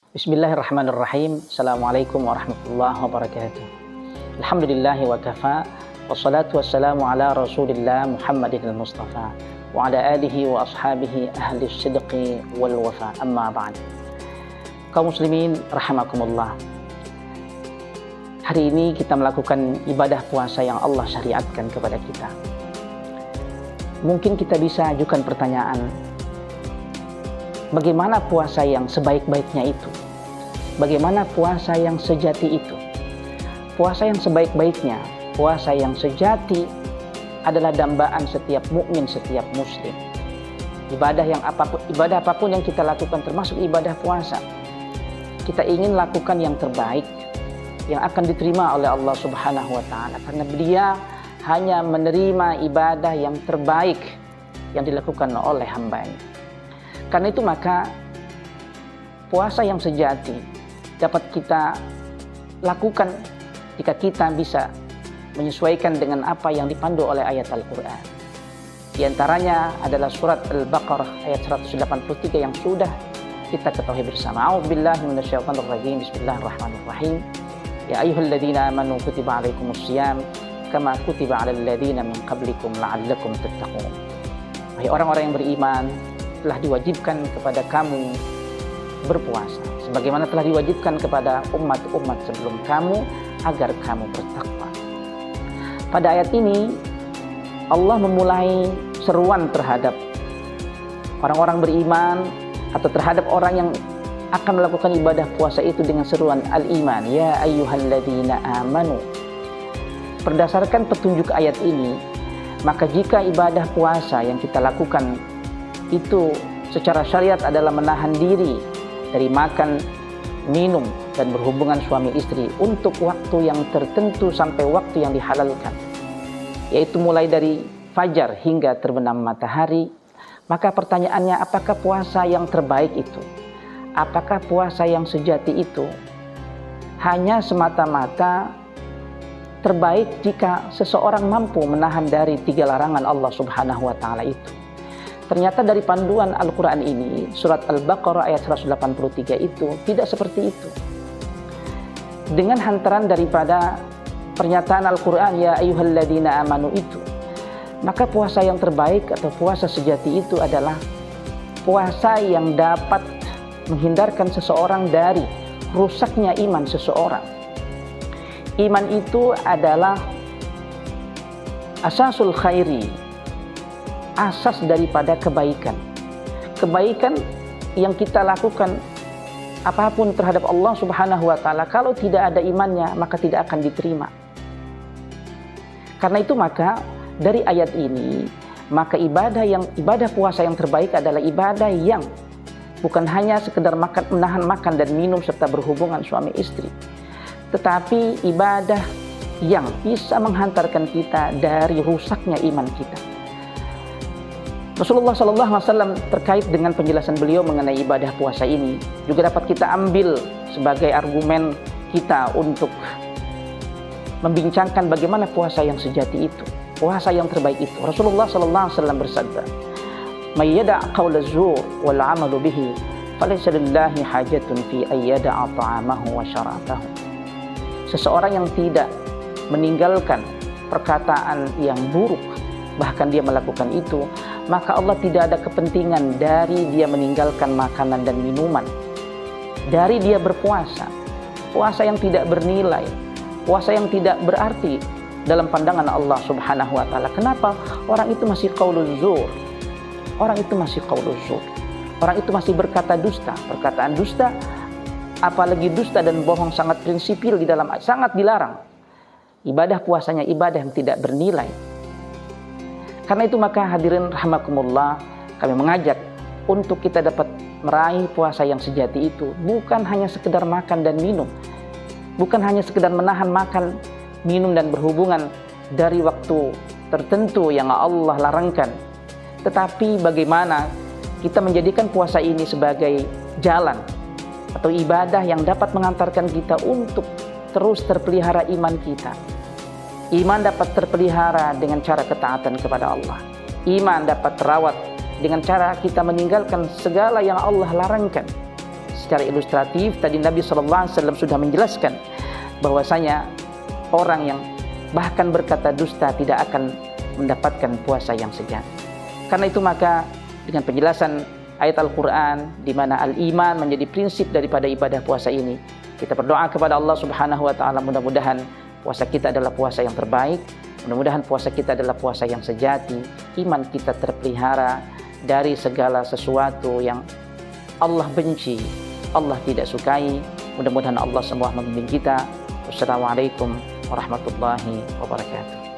Bismillahirrahmanirrahim. Assalamualaikum warahmatullahi wabarakatuh. Alhamdulillahi wa kafa. Wassalatu wassalamu ala rasulillah Muhammadin al-Mustafa wa ala alihi wa ashabihi ahli sidqi wal wafa. Amma ba'd. Kaum muslimin rahimakumullah. Hari ini kita melakukan ibadah puasa yang Allah syariatkan kepada kita. Mungkin kita bisa ajukan pertanyaan, bagaimana puasa yang sebaik-baiknya itu? Bagaimana puasa yang sejati itu? Puasa yang sebaik-baiknya, puasa yang sejati adalah dambaan setiap mukmin, setiap muslim. Ibadah apapun yang kita lakukan, termasuk ibadah puasa, kita ingin lakukan yang terbaik, yang akan diterima oleh Allah Subhanahu wa Ta'ala, karena Dia hanya menerima ibadah yang terbaik yang dilakukan oleh hamba-Nya. Karena itu maka puasa yang sejati dapat kita lakukan jika kita bisa menyesuaikan dengan apa yang dipandu oleh ayat Al-Quran. Di antaranya adalah surat Al-Baqarah ayat 183 yang sudah kita ketahui bersama. A'udzubillahi minasyaitonirrajim. Bismillahirrahmanirrahim. Ya ayyuhalladzina amanu kutiba alaikumussyiyam kama kutiba alal ladzina min qablikum la'allakum tattaqun. Wahai orang-orang yang beriman, telah diwajibkan kepada kamu berpuasa sebagaimana telah diwajibkan kepada umat-umat sebelum kamu agar kamu bertakwa. Pada ayat ini Allah memulai seruan terhadap orang-orang beriman atau terhadap orang yang akan melakukan ibadah puasa itu dengan seruan al-iman, ya ayyuhalladzina amanu. Berdasarkan petunjuk ayat ini, maka jika ibadah puasa yang kita lakukan itu secara syariat adalah menahan diri dari makan, minum, dan berhubungan suami istri untuk waktu yang tertentu sampai waktu yang dihalalkan, yaitu mulai dari fajar hingga terbenam matahari, maka pertanyaannya, apakah puasa yang terbaik itu? Apakah puasa yang sejati itu? Hanya semata-mata terbaik jika seseorang mampu menahan dari 3 larangan Allah Subhanahu wa Ta'ala itu. Ternyata dari panduan Al-Quran ini, surat Al-Baqarah ayat 183 itu tidak seperti itu. Dengan hantaran daripada pernyataan Al-Quran, ya ayyuhalladzina amanu itu, maka puasa yang terbaik atau puasa sejati itu adalah puasa yang dapat menghindarkan seseorang dari rusaknya iman seseorang. Iman itu adalah asasul khairi, asas daripada kebaikan. Kebaikan yang kita lakukan apapun terhadap Allah Subhanahu wa Ta'ala, kalau tidak ada imannya maka tidak akan diterima. Karena itu maka dari ayat ini, maka ibadah puasa yang terbaik adalah ibadah yang bukan hanya sekedar menahan makan dan minum serta berhubungan suami istri, tetapi ibadah yang bisa menghantarkan kita dari rusaknya iman kita. Rasulullah SAW terkait dengan penjelasan beliau mengenai ibadah puasa ini juga dapat kita ambil sebagai argumen kita untuk membincangkan bagaimana puasa yang sejati itu, puasa yang terbaik itu. Rasulullah SAW bersabda, "May yada' qawla az-zur wal 'amalu bihi, falaysa lillahi hajatun fi ay yada'a ta'amahu wa syara'atahu." Seseorang yang tidak meninggalkan perkataan yang buruk, bahkan dia melakukan itu, maka Allah tidak ada kepentingan dari dia meninggalkan makanan dan minuman, dari dia berpuasa, puasa yang tidak bernilai, puasa yang tidak berarti dalam pandangan Allah Subhanahu wa Ta'ala. Kenapa? Orang itu masih qauluz zur, orang itu masih qauluz zur, orang itu masih berkata dusta. Perkataan dusta, apalagi dusta dan bohong, sangat prinsipil di dalam, sangat dilarang. Ibadah puasanya ibadah yang tidak bernilai. Karena itu maka hadirin rahimakumullah, kami mengajak untuk kita dapat meraih puasa yang sejati itu, bukan hanya sekedar makan dan minum, bukan hanya sekedar menahan makan, minum dan berhubungan dari waktu tertentu yang Allah larangkan, tetapi bagaimana kita menjadikan puasa ini sebagai jalan atau ibadah yang dapat mengantarkan kita untuk terus terpelihara iman kita. Iman dapat terpelihara dengan cara ketaatan kepada Allah. Iman dapat terawat dengan cara kita meninggalkan segala yang Allah larangkan. secara ilustratif, tadi Nabi SAW sudah menjelaskan bahwasanya orang yang bahkan berkata dusta tidak akan mendapatkan puasa yang sejati. Karena itu maka dengan penjelasan ayat Al-Quran di mana al-iman menjadi prinsip daripada ibadah puasa ini, kita berdoa kepada Allah Subhanahu wa Ta'ala, mudah-mudahan puasa kita adalah puasa yang terbaik, mudah-mudahan puasa kita adalah puasa yang sejati, iman kita terpelihara dari segala sesuatu yang Allah benci, Allah tidak sukai. Mudah-mudahan Allah semua membimbing kita. Wassalamualaikum warahmatullahi wabarakatuh.